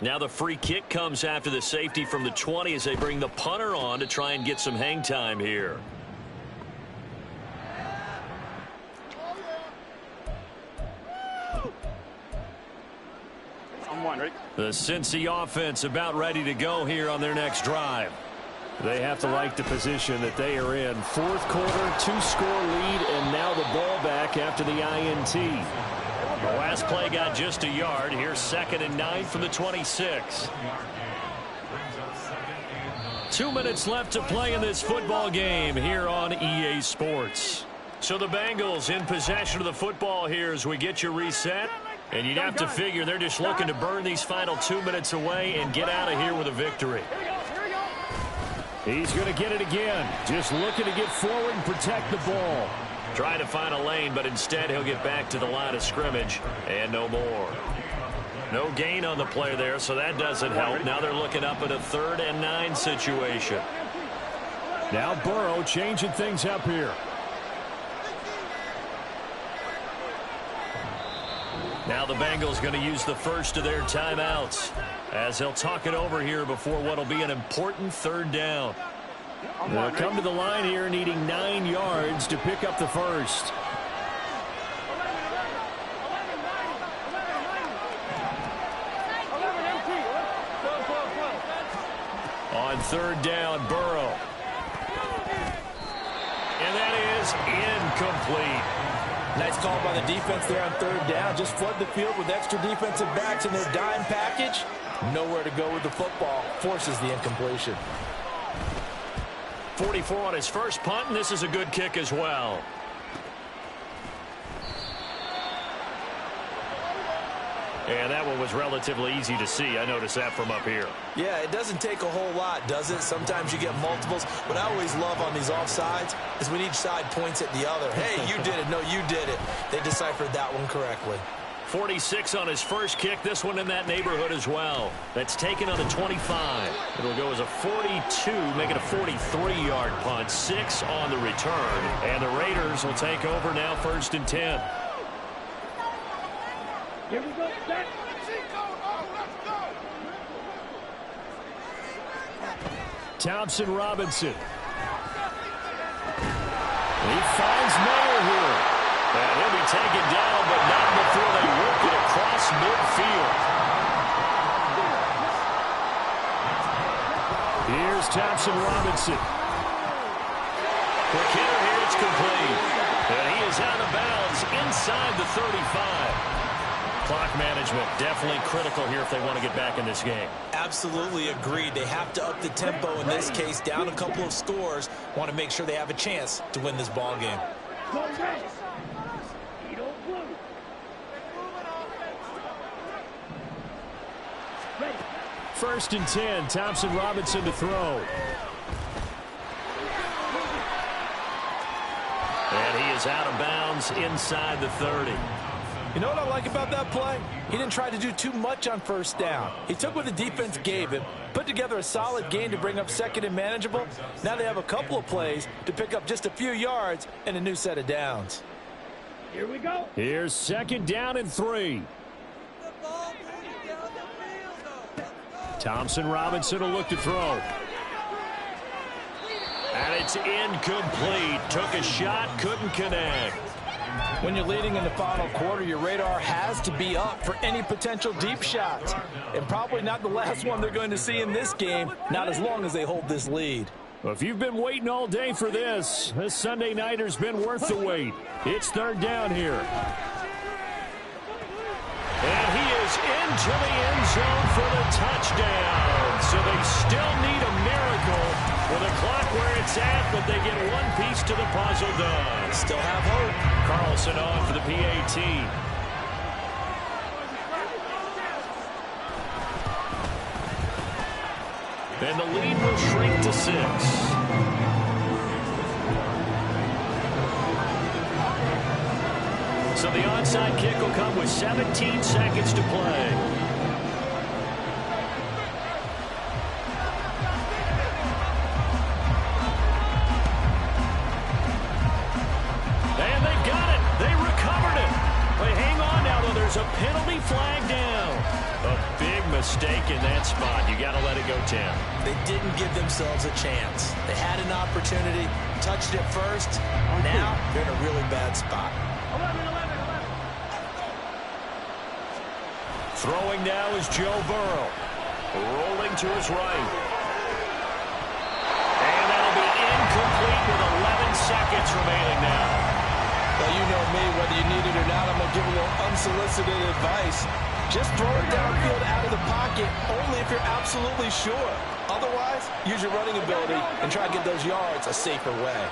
Now the free kick comes after the safety from the 20 as they bring the punter on to try and get some hang time here. The Cincy offense about ready to go here on their next drive. They have to like the position that they are in. Fourth quarter, 2-score lead, and now the ball back after the INT. The last play got just a yard. Here's 2nd and 9 from the 26. 2 minutes left to play in this football game here on EA Sports. So the Bengals in possession of the football here as we get you reset. And you'd have to figure they're just looking to burn these final 2 minutes away and get out of here with a victory. He's going to get it again. Just looking to get forward and protect the ball. Trying to find a lane, but instead he'll get back to the line of scrimmage and no more. No gain on the play there, so that doesn't help. Now they're looking up at a 3rd and 9 situation. Now Burrow changing things up here. Now the Bengals going to use the first of their timeouts as they'll talk it over here before what will be an important 3rd down. They'll come to the line here needing 9 yards to pick up the first. On 3rd down, Burrow. And that is incomplete. Nice call by the defense there on 3rd down. Just flood the field with extra defensive backs in their dime package. Nowhere to go with the football. Forces the incompletion. 44 on his first punt, and this is a good kick as well. And that one was relatively easy to see. I noticed that from up here. Yeah, it doesn't take a whole lot, does it? Sometimes you get multiples. What I always love on these offsides is when each side points at the other. Hey, you did it. No, you did it. They deciphered that one correctly. 46 on his first kick. This one in that neighborhood as well. That's taken on the 25. It'll go as a 42, make it a 43-yard punt. 6 on the return. And the Raiders will take over now 1st and 10. Here we go, set. Thompson Robinson. He finds Mayer here. And he'll be taken down, but not before they work it across midfield. Here's Thompson Robinson. Quick hitter here, it's complete. And he is out of bounds inside the 35. Clock management definitely critical here if they want to get back in this game. Absolutely agreed. They have to up the tempo in this case, down a couple of scores. Want to make sure they have a chance to win this ball game. Go red. Edo blue. Ready. 1st and 10. Thompson Robinson to throw. And he is out of bounds inside the 30. You know what I like about that play? He didn't try to do too much on 1st down. He took what the defense gave him, put together a solid game to bring up 2nd and manageable. Now they have a couple of plays to pick up just a few yards and a new set of downs. Here we go. Here's 2nd down and 3. Thompson Robinson will look to throw. And it's incomplete. Took a shot, couldn't connect. When you're leading in the final quarter, your radar has to be up for any potential deep shots. And probably not the last one they're going to see in this game, not as long as they hold this lead. Well, if you've been waiting all day for this Sunday nighter's been worth the wait. It's 3rd down here. And he is into the end zone for the touchdown. So they still need a miracle with a clock where it's at, but they get one piece to the puzzle done. Still have hope. Carlson on for the PAT. And the lead will shrink to 6. So the onside kick will come with 17 seconds to play. And they've got it. They recovered it. But hang on now, though. There's a penalty flag down. A big mistake in that spot. You got to let it go, Tim. They didn't give themselves a chance. They had an opportunity, touched it first. Now they're in a really bad spot. 11. Throwing now is Joe Burrow. Rolling to his right. And that'll be incomplete with 11 seconds remaining now. Well, you know me, whether you need it or not, I'm going to give a little unsolicited advice. Just throw it downfield out of the pocket, only if you're absolutely sure. Otherwise, use your running ability and try to get those yards a safer way.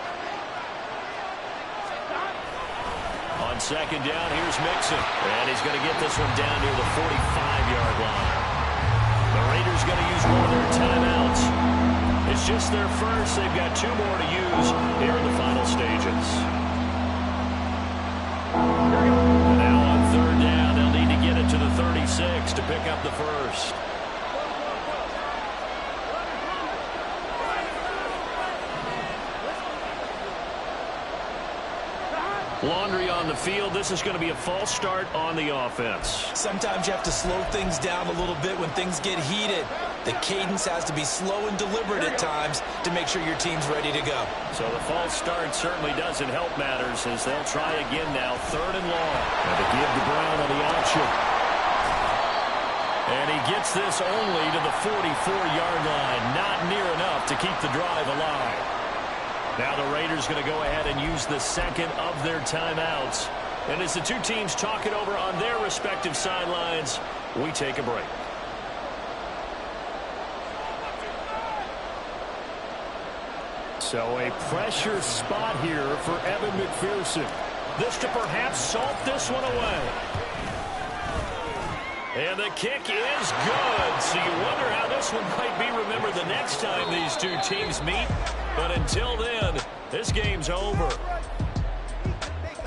On second down, here's Mixon. And he's going to get this one down near the 45-yard line. The Raiders going to use one of their timeouts. It's just their first. They've got 2 more to use here in the final stages. And now on third down, they'll need to get it to the 36 to pick up the first. Laundry on the field. This is going to be a false start on the offense. Sometimes you have to slow things down a little bit when things get heated. The cadence has to be slow and deliberate at times to make sure your team's ready to go. So the false start certainly doesn't help matters as they'll try again now. 3rd and long. And to give to Brown on the option. And he gets this only to the 44-yard line. Not near enough to keep the drive alive. Now the Raiders going to go ahead and use the second of their timeouts. And as the two teams talk it over on their respective sidelines, we take a break. So a pressure spot here for Evan McPherson. This to perhaps salt this one away. And the kick is good. So you wonder how this one might be remembered the next time these two teams meet. But until then, this game's over.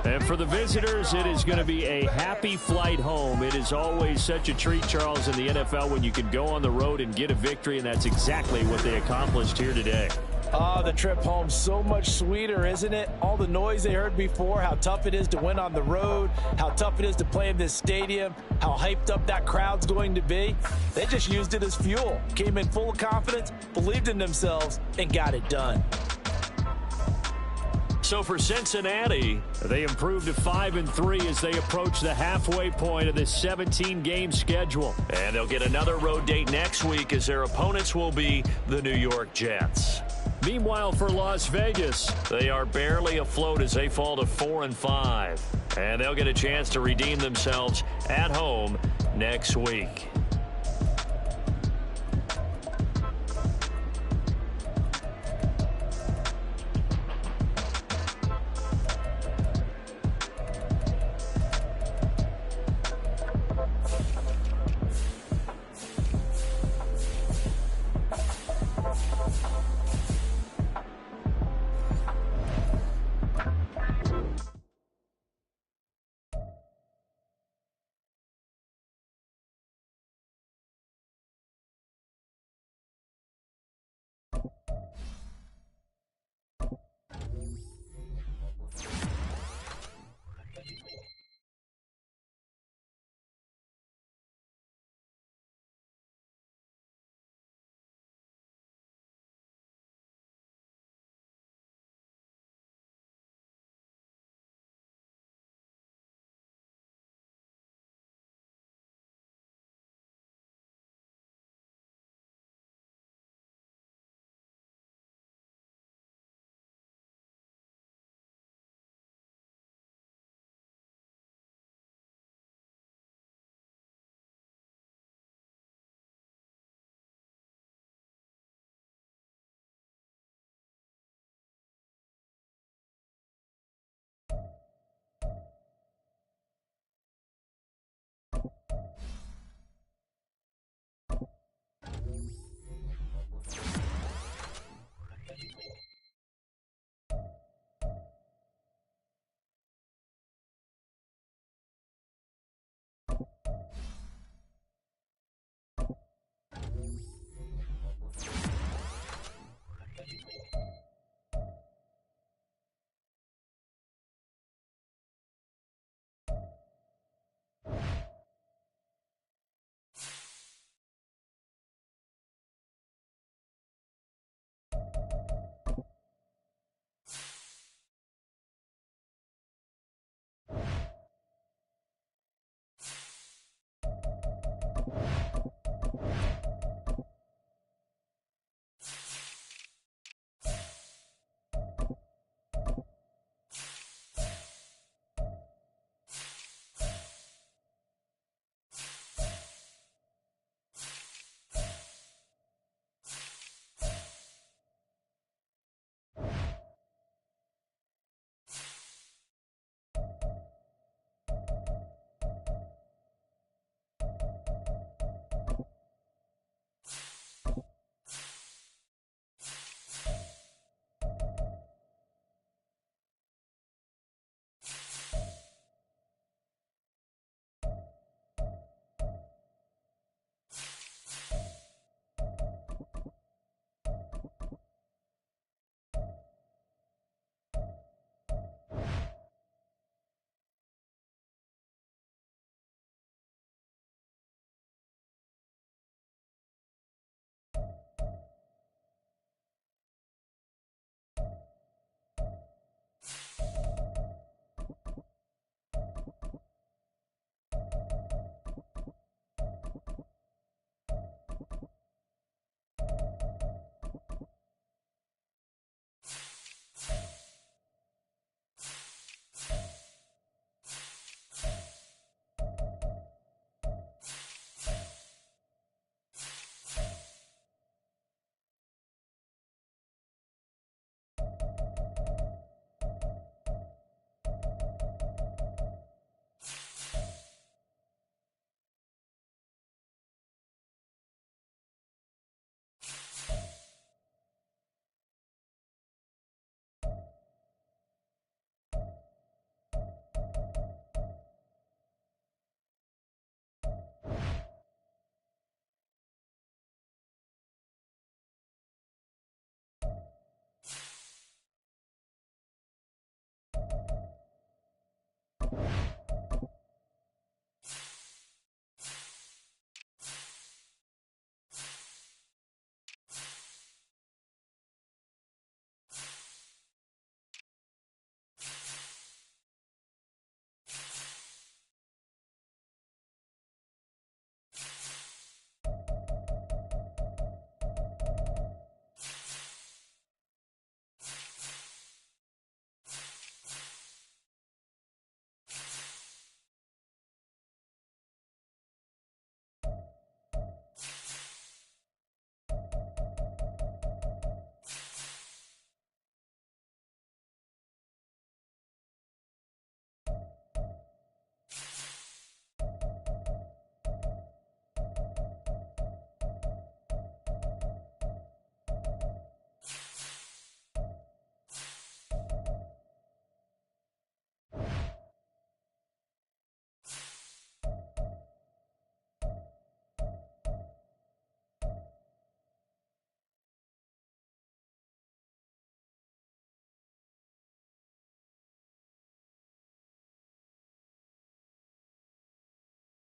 And for the visitors, it is going to be a happy flight home. It is always such a treat, Charles, in the NFL when you can go on the road and get a victory, and that's exactly what they accomplished here today. The trip home so much sweeter, isn't it? All the noise they heard before, how tough it is to win on the road, how tough it is to play in this stadium, how hyped up that crowd's going to be. They just used it as fuel, came in full of confidence, believed in themselves, and got it done. So for Cincinnati, they improved to 5-3 as they approach the halfway point of this 17-game schedule. And they'll get another road date next week as their opponents will be the New York Jets. Meanwhile, for Las Vegas, they are barely afloat as they fall to 4-5. And they'll get a chance to redeem themselves at home next week.